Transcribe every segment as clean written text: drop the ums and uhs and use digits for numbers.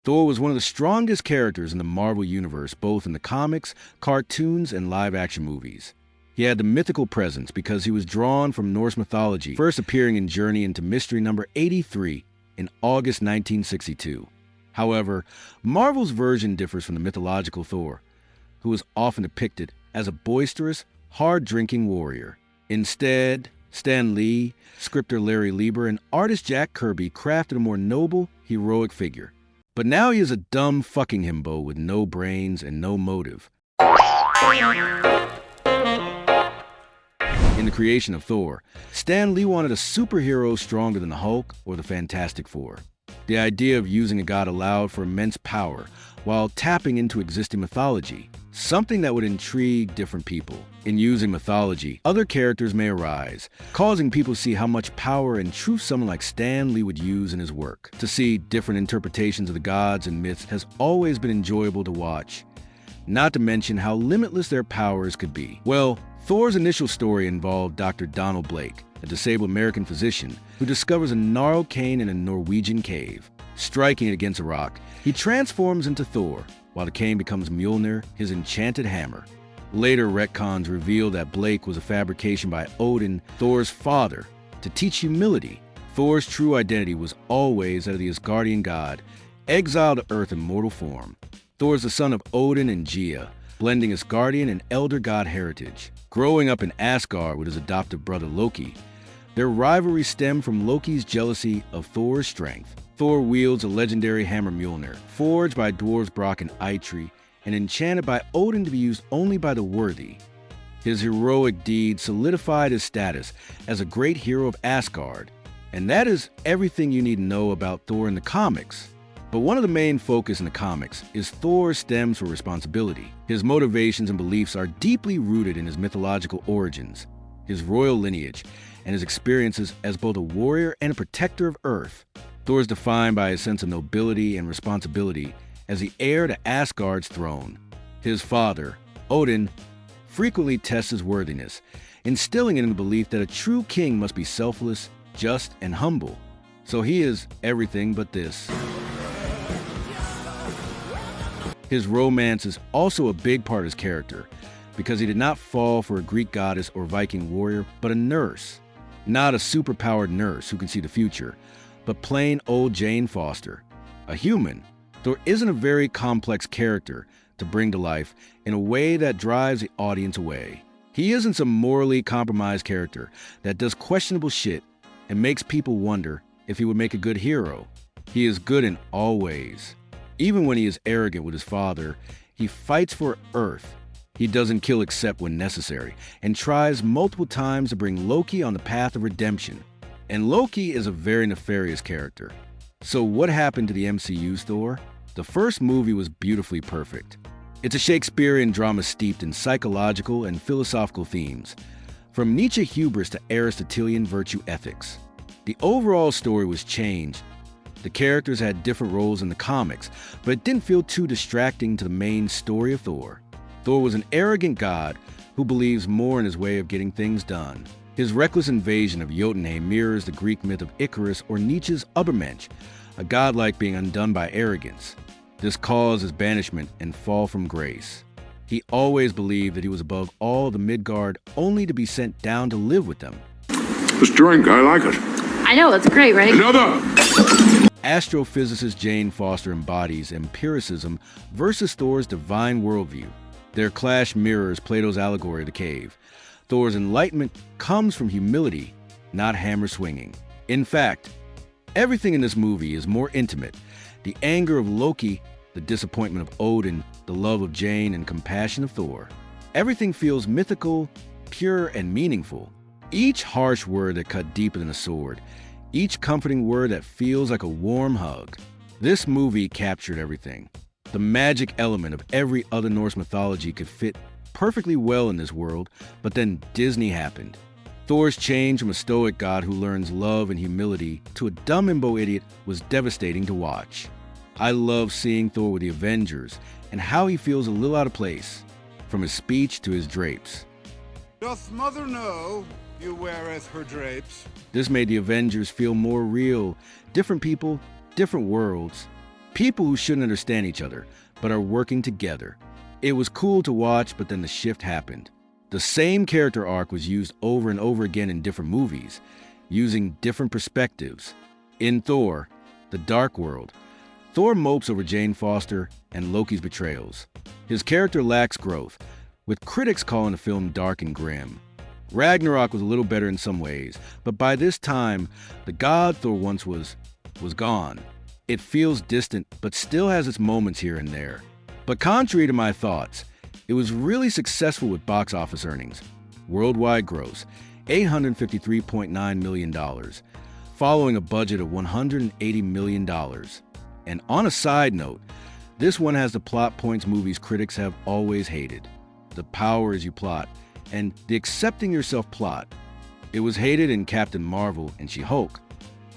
Thor was one of the strongest characters in the Marvel Universe, both in the comics, cartoons, and live-action movies. He had the mythical presence because he was drawn from Norse mythology, first appearing in Journey into Mystery number 83 in August 1962. However, Marvel's version differs from the mythological Thor, who is often depicted as a boisterous, hard-drinking warrior. Instead, Stan Lee, scripter Larry Lieber, and artist Jack Kirby crafted a more noble, heroic figure. But now he is a dumb fucking himbo with no brains and no motive. In the creation of Thor, Stan Lee wanted a superhero stronger than the Hulk or the Fantastic Four. The idea of using a god allowed for immense power while tapping into existing mythology, something that would intrigue different people. In using mythology, other characters may arise, causing people to see how much power and truth someone like Stan Lee would use in his work. To see different interpretations of the gods and myths has always been enjoyable to watch, not to mention how limitless their powers could be. Well, Thor's initial story involved Dr. Donald Blake, a disabled American physician who discovers a gnarled cane in a Norwegian cave. Striking it against a rock, he transforms into Thor, while the cane becomes Mjolnir, his enchanted hammer. Later retcons reveal that Blake was a fabrication by Odin, Thor's father, to teach humility. Thor's true identity was always that of the Asgardian god, exiled to Earth in mortal form. Thor is the son of Odin and Gaia, blending Asgardian and Elder God heritage. Growing up in Asgard with his adoptive brother Loki, their rivalry stemmed from Loki's jealousy of Thor's strength. Thor wields a legendary hammer Mjolnir, forged by dwarves Brock and Eitri, and enchanted by Odin to be used only by the worthy. His heroic deed solidified his status as a great hero of Asgard, and that is everything you need to know about Thor in the comics. But one of the main focus in the comics is Thor's stems for responsibility. His motivations and beliefs are deeply rooted in his mythological origins, his royal lineage, and his experiences as both a warrior and a protector of Earth. Thor is defined by his sense of nobility and responsibility as the heir to Asgard's throne. His father, Odin, frequently tests his worthiness, instilling in him the belief that a true king must be selfless, just, and humble. So he is everything but this. His romance is also a big part of his character, because he did not fall for a Greek goddess or Viking warrior, but a nurse. Not a superpowered nurse who can see the future, but plain old Jane Foster, a human. Thor isn't a very complex character to bring to life in a way that drives the audience away. He isn't some morally compromised character that does questionable shit and makes people wonder if he would make a good hero. He is good in all ways. Even when he is arrogant with his father, he fights for Earth. He doesn't kill except when necessary, and tries multiple times to bring Loki on the path of redemption. And Loki is a very nefarious character. So what happened to the MCU's Thor? The first movie was beautifully perfect. It's a Shakespearean drama steeped in psychological and philosophical themes, from Nietzsche hubris to Aristotelian virtue ethics. The overall story was changed. The characters had different roles in the comics, but it didn't feel too distracting to the main story of Thor. Thor was an arrogant god who believes more in his way of getting things done. His reckless invasion of Jotunheim mirrors the Greek myth of Icarus or Nietzsche's Übermensch, a godlike being undone by arrogance. This caused his banishment and fall from grace. He always believed that he was above all the Midgard, only to be sent down to live with them. This drink, I like it. I know, it's great, right? Another! Astrophysicist Jane Foster embodies empiricism versus Thor's divine worldview. Their clash mirrors Plato's allegory of the cave. Thor's enlightenment comes from humility, not hammer swinging. In fact, everything in this movie is more intimate. The anger of Loki, the disappointment of Odin, the love of Jane, and compassion of Thor. Everything feels mythical, pure, and meaningful. Each harsh word that cut deeper than a sword. Each comforting word that feels like a warm hug. This movie captured everything. The magic element of every other Norse mythology could fit perfectly well in this world, but then Disney happened. Thor's change from a stoic god who learns love and humility to a dumb imbo idiot was devastating to watch. I love seeing Thor with the Avengers and how he feels a little out of place, from his speech to his drapes. Doth mother know you weareth her drapes? This made the Avengers feel more real. Different people, different worlds. People who shouldn't understand each other, but are working together. It was cool to watch, but then the shift happened. The same character arc was used over and over again in different movies, using different perspectives. In Thor, The Dark World, Thor mopes over Jane Foster and Loki's betrayals. His character lacks growth, with critics calling the film dark and grim. Ragnarok was a little better in some ways, but by this time, the god Thor once was gone. It feels distant, but still has its moments here and there. But contrary to my thoughts, it was really successful with box office earnings. Worldwide gross, $853.9 million, following a budget of $180 million. And on a side note, this one has the plot points movies critics have always hated. The power as you plot, and the accepting yourself plot. It was hated in Captain Marvel and She-Hulk.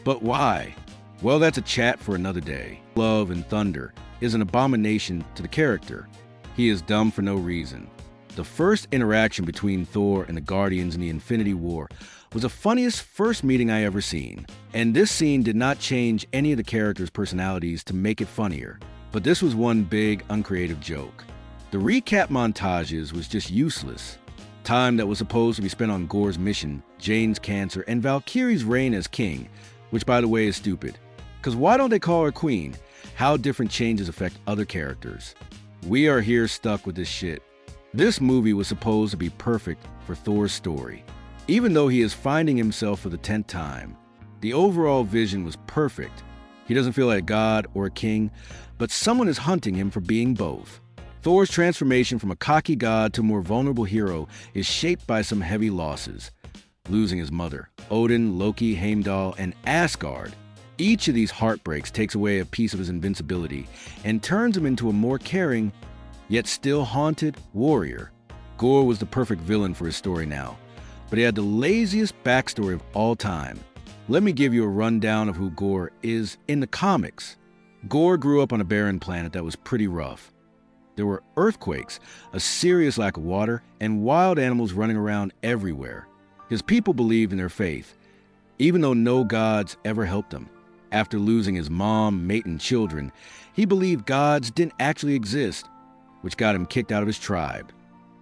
But why? Well, that's a chat for another day. Love and Thunder is an abomination to the character. He is dumb for no reason. The first interaction between Thor and the Guardians in the Infinity War was the funniest first meeting I ever seen. And this scene did not change any of the characters' personalities to make it funnier. But this was one big, uncreative joke. The recap montages was just useless. Time that was supposed to be spent on Gore's mission, Jane's cancer, and Valkyrie's reign as king, which by the way is stupid. Cause why don't they call her queen? How different changes affect other characters. We are here stuck with this shit. This movie was supposed to be perfect for Thor's story. Even though he is finding himself for the 10th time, the overall vision was perfect. He doesn't feel like a god or a king, but someone is hunting him for being both. Thor's transformation from a cocky god to a more vulnerable hero is shaped by some heavy losses. Losing his mother, Odin, Loki, Heimdall, and Asgard. Each of these heartbreaks takes away a piece of his invincibility and turns him into a more caring, yet still haunted, warrior. Gore was the perfect villain for his story now, but he had the laziest backstory of all time. Let me give you a rundown of who Gore is in the comics. Gore grew up on a barren planet that was pretty rough. There were earthquakes, a serious lack of water, and wild animals running around everywhere. His people believed in their faith, even though no gods ever helped them. After losing his mom, mate, and children, he believed gods didn't actually exist, which got him kicked out of his tribe.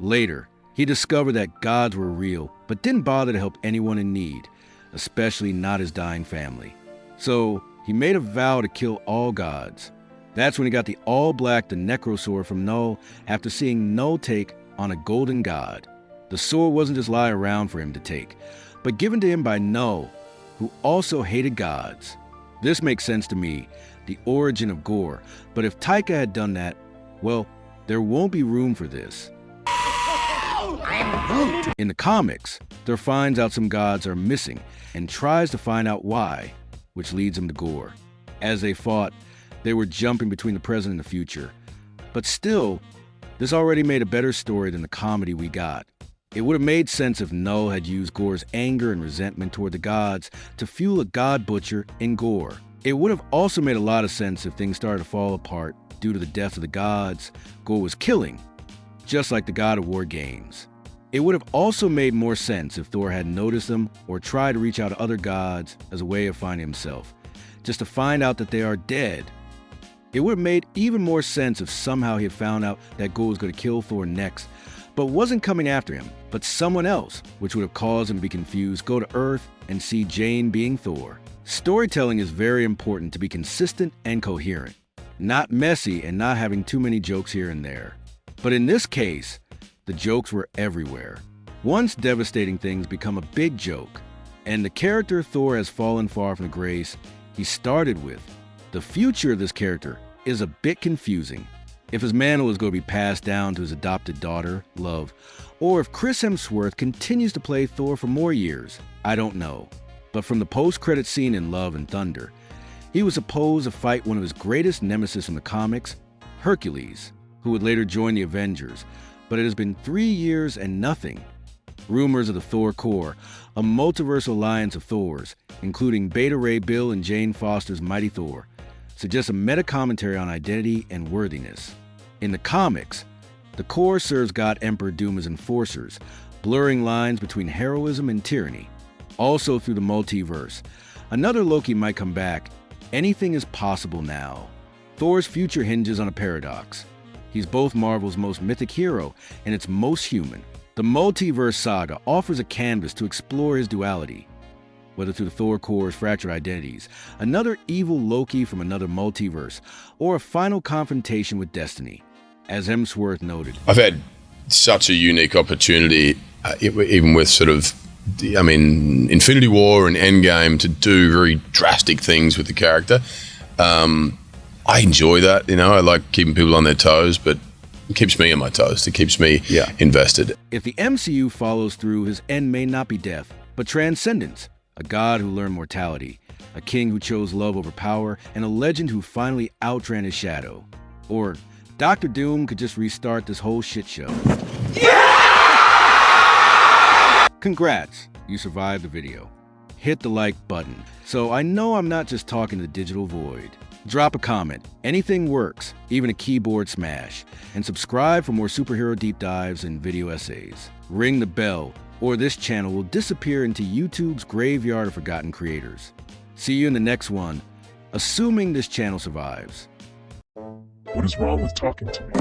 Later, he discovered that gods were real, but didn't bother to help anyone in need, especially not his dying family. So, he made a vow to kill all gods. That's when he got the all-black the Necro Sword from Null after seeing Null take on a golden god. The sword wasn't just lying around for him to take, but given to him by Null, who also hated gods. This makes sense to me, the origin of Gore, but if Taika had done that, well, there won't be room for this. In the comics, Thor finds out some gods are missing and tries to find out why, which leads him to Gore. As they fought, they were jumping between the present and the future. But still, this already made a better story than the comedy we got. It would have made sense if Null had used Gore's anger and resentment toward the gods to fuel a god butcher in Gore. It would have also made a lot of sense if things started to fall apart due to the death of the gods Gore was killing, just like the God of War games. It would have also made more sense if Thor had noticed them or tried to reach out to other gods as a way of finding himself, just to find out that they are dead. It would have made even more sense if somehow he had found out that Gore was going to kill Thor next, but wasn't coming after him, but someone else, which would have caused him to be confused, go to Earth, and see Jane being Thor. Storytelling is very important to be consistent and coherent, not messy and not having too many jokes here and there. But in this case, the jokes were everywhere. Once devastating things become a big joke, and the character Thor has fallen far from the grace he started with. The future of this character is a bit confusing. If his mantle is going to be passed down to his adopted daughter, Love, or if Chris Hemsworth continues to play Thor for more years, I don't know. But from the post-credit scene in Love and Thunder, he was supposed to fight one of his greatest nemesis in the comics, Hercules, who would later join the Avengers, but it has been 3 years and nothing. Rumors of the Thor Corps, a multiverse alliance of Thors, including Beta Ray Bill and Jane Foster's Mighty Thor, suggest a meta-commentary on identity and worthiness. In the comics, the Corps serves God Emperor Doom as enforcers, blurring lines between heroism and tyranny. Also through the multiverse, another Loki might come back. Anything is possible now. Thor's future hinges on a paradox. He's both Marvel's most mythic hero and its most human. The multiverse saga offers a canvas to explore his duality, whether through Thor Core's fractured identities, another evil Loki from another multiverse, or a final confrontation with destiny. As Hemsworth noted, I've had such a unique opportunity, even with sort of, Infinity War and Endgame, to do very drastic things with the character. I enjoy that, I like keeping people on their toes, but it keeps me on my toes. It keeps me invested. If the MCU follows through, his end may not be death, but transcendence. A god who learned mortality, a king who chose love over power, and a legend who finally outran his shadow. Or Doctor Doom could just restart this whole shit show. Yeah! Congrats, you survived the video. Hit the like button, so I know I'm not just talking to the digital void. Drop a comment, anything works, even a keyboard smash, and subscribe for more superhero deep dives and video essays. Ring the bell, or this channel will disappear into YouTube's graveyard of forgotten creators. See you in the next one, assuming this channel survives. What is wrong with talking to me?